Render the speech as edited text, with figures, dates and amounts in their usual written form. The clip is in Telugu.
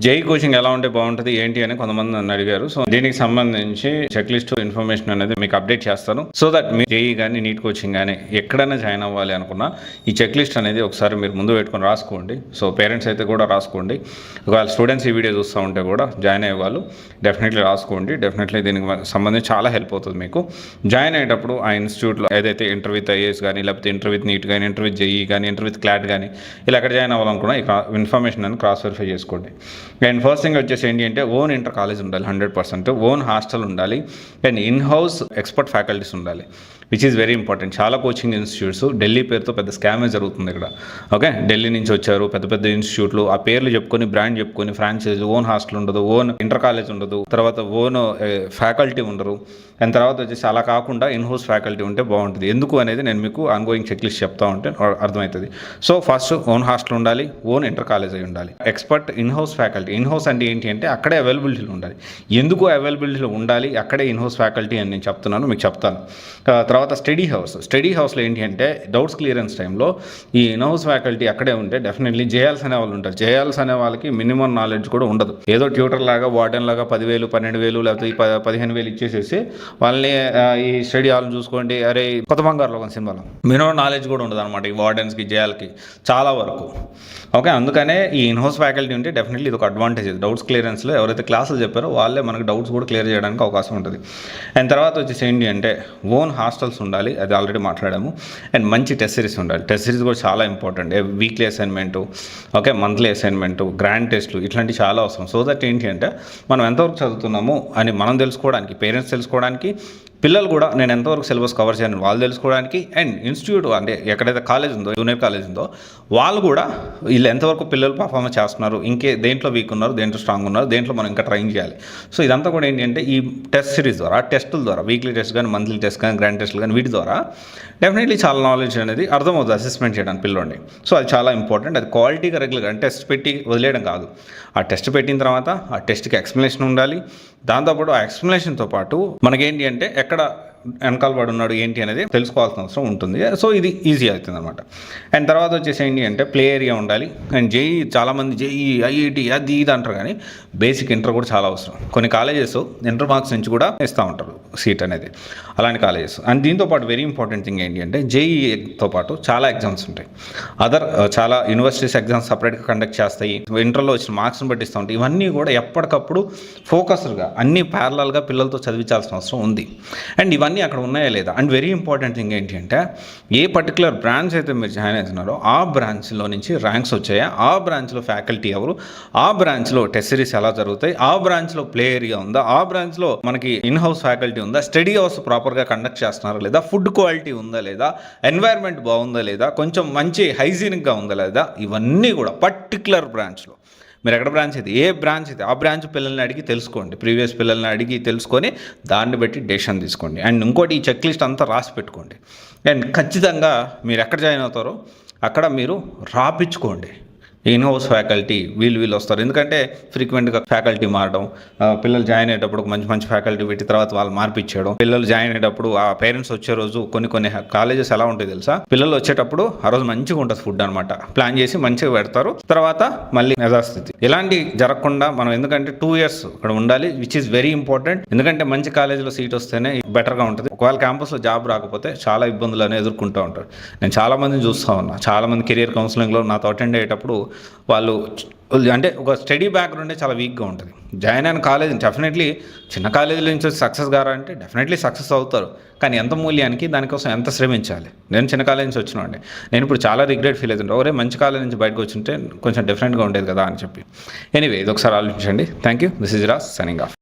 జేఈ కోచింగ్ ఎలా ఉంటే బాగుంటుంది ఏంటి అని కొంతమంది నన్ను అడిగారు. సో దీనికి సంబంధించి చెక్ లిస్ట్ ఇన్ఫర్మేషన్ అనేది మీకు అప్డేట్ చేస్తాను. సో దట్ మీ జేఈ కానీ నీట్ కోచింగ్ కానీ ఎక్కడైనా జాయిన్ అవ్వాలి అనుకున్నా ఈ చెక్ లిస్ట్ అనేది ఒకసారి మీరు ముందు పెట్టుకొని రాసుకోండి. సో పేరెంట్స్ అయితే కూడా రాసుకోండి. ఒకవేళ స్టూడెంట్స్ ఈ వీడియో చూస్తూ ఉంటే కూడా జాయిన్ అయ్యే వాళ్ళు డెఫినెట్లీ రాసుకోండి. డెఫినెట్లీ దీనికి సంబంధించి చాలా హెల్ప్ అవుతుంది మీకు. జాయిన్ అయ్యేటప్పుడు ఆ ఇన్స్టిట్యూట్లో ఏదైతే ఇంటర్ విత్ ఐఏఎస్ కానీ లేకపోతే ఇంటర్ విత్ నీట్ కానీ ఇంటర్ విత్ జేఈ కానీ ఇంటర్ విత్ క్లాట్ కానీ ఇలా ఎక్కడ జాయిన్ అవ్వాలనుకున్నా ఈ ఇన్ఫర్మేషన్ అని క్రాస్ వెరిఫై చేసుకోండి. అండ్ ఫస్ట్ థింగ్ వచ్చేసి ఏంటి అంటే ఓన్ ఇంటర్ కాలేజ్ ఉండాలి 100%, ఓన్ హాస్టల్ ఉండాలి, and in house expert faculties ఉండాలి, విచ్ ఈస్ వెరీ ఇంపార్టెంట్. చాలా కోచింగ్ ఇన్స్టిట్యూట్స్ ఢిల్లీ పేరుతో పెద్ద స్కామే జరుగుతుంది ఇక్కడ. ఓకే, ఢిల్లీ నుంచి వచ్చారు పెద్ద పెద్ద ఇన్స్టిట్యూట్లు, ఆ పేర్లు చెప్పుకొని బ్రాండ్ చెప్పుకొని ఫ్రాంచైజ్, ఓన్ హాస్టల్ ఉండదు, ఓన్ ఇంటర్ కాలేజ్ ఉండదు, తర్వాత ఓన్ ఫ్యాకల్టీ ఉండరు, అండ్ తర్వాత వచ్చేసి అలా కాకుండా ఇన్ హౌస్ ఫ్యాకల్టీ ఉంటే బాగుంటుంది. ఎందుకు అనేది నేను మీకు ఆన్గోయింగ్ చెక్ లిస్ట్ చెప్తా ఉంటే అర్థమవుతుంది. సో ఫస్ట్ ఓన్ హాస్టల్ ఉండాలి, ఓన్ ఇంటర్ కాలేజ్ అయి ఉండాలి, expert in house faculty. In house అంటే ఏంటి అంటే అక్కడే అవైలబిలిటీలు ఉండాలి. ఎందుకు అవైలబిలిటీలు ఉండాలి అక్కడే ఇన్ హౌస్ ఫ్యాకల్టీ అని నేను చెప్తున్నాను, మీకు చెప్తాను. తర్వాత స్టడీ హౌస్లో ఏంటి అంటే డౌట్స్ క్లియరెన్స్ టైంలో ఈ ఇన్ హౌస్ ఫ్యాకల్టీ అక్కడే ఉంటే డెఫినెట్లీ జేఎల్స్ అనే వాళ్ళు ఉంటారు. జేఎల్స్ అనే వాళ్ళకి మినిమం నాలెడ్జ్ కూడా ఉండదు. ఏదో ట్యూటర్ లాగా వార్డెన్ లాగా 10,000 12,000 లేకపోతే 15,000 ఇచ్చేసేసి వాళ్ళని ఈ స్టడీ హాల్ని చూసుకోండి, అరే కొత్త బంగారులో ఒక సినిమాలో మినిమం నాలెడ్జ్ కూడా ఉండదు అనమాట ఈ వార్డెన్స్కి జేఎల్కి చాలా వరకు. ఓకే, అందుకనే ఈ ఇన్ హౌస్ ఫ్యాకల్టీ ఉంటే డెఫినెట్లీ ఇది ఒక అడ్వాంటేజ్. డౌట్స్ క్లియరెన్స్లో ఎవరైతే క్లాసులు చెప్పారో వాళ్ళే మనకు డౌట్స్ కూడా క్లియర్ చేయడానికి అవకాశం ఉంటుంది. అండ్ తర్వాత వచ్చేసి ఏంటి అంటే ఓన్ హాస్టల్స్ ఉండాలి, అది ఆల్రెడీ మాట్లాడాము. అండ్ మంచి టెస్ట్ సిరీస్ ఉండాలి. టెస్ట్ సిరీస్ కూడా చాలా important. Weekly assignment, okay, monthly assignment, grand టెస్ట్లు ఇట్లాంటివి చాలా అవసరం. సో దట్ ఏంటి అంటే మనం ఎంతవరకు చదువుతున్నాము అని మనం తెలుసుకోవడానికి, పేరెంట్స్ తెలుసుకోవడానికి, పిల్లలు కూడా నేను ఎంతవరకు సిలబస్ కవర్ చేయను వాళ్ళు తెలుసుకోవడానికి, అండ్ ఇన్స్టిట్యూట్ అంటే ఎక్కడైతే కాలేజ్ ఉందో జూనియర్ కాలేజ్ ఉందో వాళ్ళు కూడా వీళ్ళు ఎంతవరకు పిల్లలు పర్ఫార్మెన్స్ చేస్తున్నారు, దేంట్లో వీక్ ఉన్నారు, దేంట్లో స్ట్రాంగ్ ఉన్నారు, దేంట్లో మనం ఇంకా ట్రైన్ చేయాలి. సో ఇదంతా కూడా ఏంటి అంటే ఈ టెస్ట్ సిరీస్ ద్వారా, టెస్టుల ద్వారా, వీక్లీ టెస్ట్ కానీ మంత్లీ టెస్ట్ కానీ గ్రాండ్ టెస్ట్లు కానీ వీటి ద్వారా డెఫినెట్లీ చాలా నాలెడ్జ్ అనేది అర్థమవుతుంది అసెస్మెంట్ చేయడానికి పిల్లోడిని. సో అది చాలా ఇంపార్టెంట్. అది క్వాలిటీగా రెగ్యులర్గా టెస్ట్ పెట్టి వదిలేయడం కాదు. ఆ టెస్ట్ పెట్టిన తర్వాత ఆ టెస్ట్కి ఎక్స్ప్లెనేషన్ ఉండాలి. దాంతోపాటు ఆ ఎక్స్ప్లెనేషన్తో పాటు మనకేంటి అంటే ఎక్కడ వెనకాల పడి ఉన్నాడు ఏంటి అనేది తెలుసుకోవాల్సిన అవసరం ఉంటుంది. సో ఇది ఈజీ అవుతుంది అనమాట. అండ్ తర్వాత వచ్చేసి ఏంటి అంటే ప్లే ఏరియా ఉండాలి. అండ్ జేఈ చాలామంది జేఈ ఐఐటి అది ఇది అంటారు, కానీ బేసిక్ ఇంటర్ కూడా చాలా అవసరం. కొన్ని కాలేజెస్ ఇంటర్ మార్క్స్ నుంచి కూడా ఇస్తూ ఉంటారు సీట్ అనేది, అలాంటి కాలేజెస్. అండ్ దీంతోపాటు వెరీ ఇంపార్టెంట్ థింగ్ ఏంటి అంటే జేఈతో పాటు చాలా ఎగ్జామ్స్ ఉంటాయి. చాలా యూనివర్సిటీస్ ఎగ్జామ్స్ సపరేట్గా కండక్ట్ చేస్తాయి. ఇంటర్లో వచ్చిన మార్క్స్ని బట్టి ఇస్తూ ఉంటాయి. ఇవన్నీ కూడా ఎప్పటికప్పుడు ఫోకస్డ్గా అన్ని ప్యారలల్గా పిల్లలతో చదివించాల్సిన అవసరం ఉంది. అండ్ ఇవన్నీ అక్కడ ఉన్నాయా లేదా. అండ్ వెరీ ఇంపార్టెంట్ థింగ్ ఏంటి అంటే ఏ పర్టికులర్ బ్రాంచ్ అయితే మీరు జాయిన్ అవుతున్నారో ఆ బ్రాంచ్లో నుంచి ర్యాంక్స్ వచ్చాయా, ఆ బ్రాంచ్లో ఫ్యాకల్టీ ఎవరు, ఆ బ్రాంచ్లో టెస్ట్ సిరీస్ ఎలా జరుగుతాయి, ఆ బ్రాంచ్లో ప్లే ఏరియా ఉందా, ఆ బ్రాంచ్లో మనకి ఇన్ హౌస్ ఫ్యాకల్టీ ఉందా, స్టడీ హౌస్ ప్రాపర్గా కండక్ట్ చేస్తున్నారా లేదా, ఫుడ్ క్వాలిటీ ఉందా లేదా, ఎన్వైర్న్మెంట్ బాగుందా లేదా, కొంచెం మంచి హైజీనిక్గా ఉందా లేదా, ఇవన్నీ కూడా పర్టికులర్ బ్రాంచ్లో మీరు ఎక్కడ బ్రాంచ్ అయితే ఏ బ్రాంచ్ అయితే ఆ బ్రాంచ్ పిల్లల్ని అడిగి తెలుసుకోండి. ప్రీవియస్ పిల్లల్ని అడిగి తెలుసుకొని దాన్ని బట్టి డెసిషన్ తీసుకోండి. అండ్ ఇంకోటి ఈ చెక్ లిస్ట్ అంతా రాసి పెట్టుకోండి. అండ్ ఖచ్చితంగా మీరు ఎక్కడ జాయిన్ అవుతారో అక్కడ మీరు రాపించుకోండి. ఇన్ హౌస్ ఫ్యాకల్టీ వీళ్ళు వస్తారు. ఎందుకంటే ఫ్రీక్వెంట్గా ఫ్యాకల్టీ మారడం, పిల్లలు జాయిన్ అయ్యేటప్పుడు మంచి ఫ్యాకల్టీ పెట్టి తర్వాత వాళ్ళు మార్పిచ్చేయడం, పిల్లలు జాయిన్ అయ్యేటప్పుడు ఆ పేరెంట్స్ వచ్చే రోజు కొన్ని కాలేజెస్ ఎలా ఉంటాయి తెలుసా, పిల్లలు వచ్చేటప్పుడు ఆ రోజు మంచిగా ఉంటుంది ఫుడ్ అనమాట, ప్లాన్ చేసి మంచిగా పెడతారు, తర్వాత మళ్ళీ యథాస్థితి. ఇలాంటి జరగకుండా మనం ఎందుకంటే 2 years అక్కడ ఉండాలి, విచ్ ఈస్ వెరీ ఇంపార్టెంట్. ఎందుకంటే మంచి కాలేజీలో సీట్ వస్తేనే బెటర్గా ఉంటుంది. ఒకవేళ క్యాంపస్లో జాబ్ రాకపోతే చాలా ఇబ్బందులు అనేది ఎదుర్కొంటూ ఉంటారు. నేను చాలామందిని చూస్తూ ఉన్నా, చాలామంది కెరియర్ కౌన్సిలింగ్లో నాతో అటెండ్ అయ్యేటప్పుడు వాళ్ళు అంటే ఒక స్టడీ బ్యాక్గ్రౌండే చాలా వీక్గా ఉంటుంది. జాయిన్ అయిన కాలేజ్ డెఫినెట్లీ చిన్న కాలేజీల నుంచి సక్సెస్ కారంటే డెఫినెట్లీ సక్సెస్ అవుతారు, కానీ ఎంత మూల్యానికి దానికోసం ఎంత శ్రమించాలి. నేను చిన్న కాలేజ్ నుంచి వచ్చినండి, నేను ఇప్పుడు చాలా రిగ్రెట్ ఫీల్ అవుతుంటే ఒరే మంచి కాలేజ్ నుంచి బయటకు వచ్చింటే కొంచెం డిఫరెంట్గా ఉండేది కదా అని చెప్పి. ఎనీవే ఇది ఒకసారి ఆలోచించండి. Thank you. This is Raj signing off.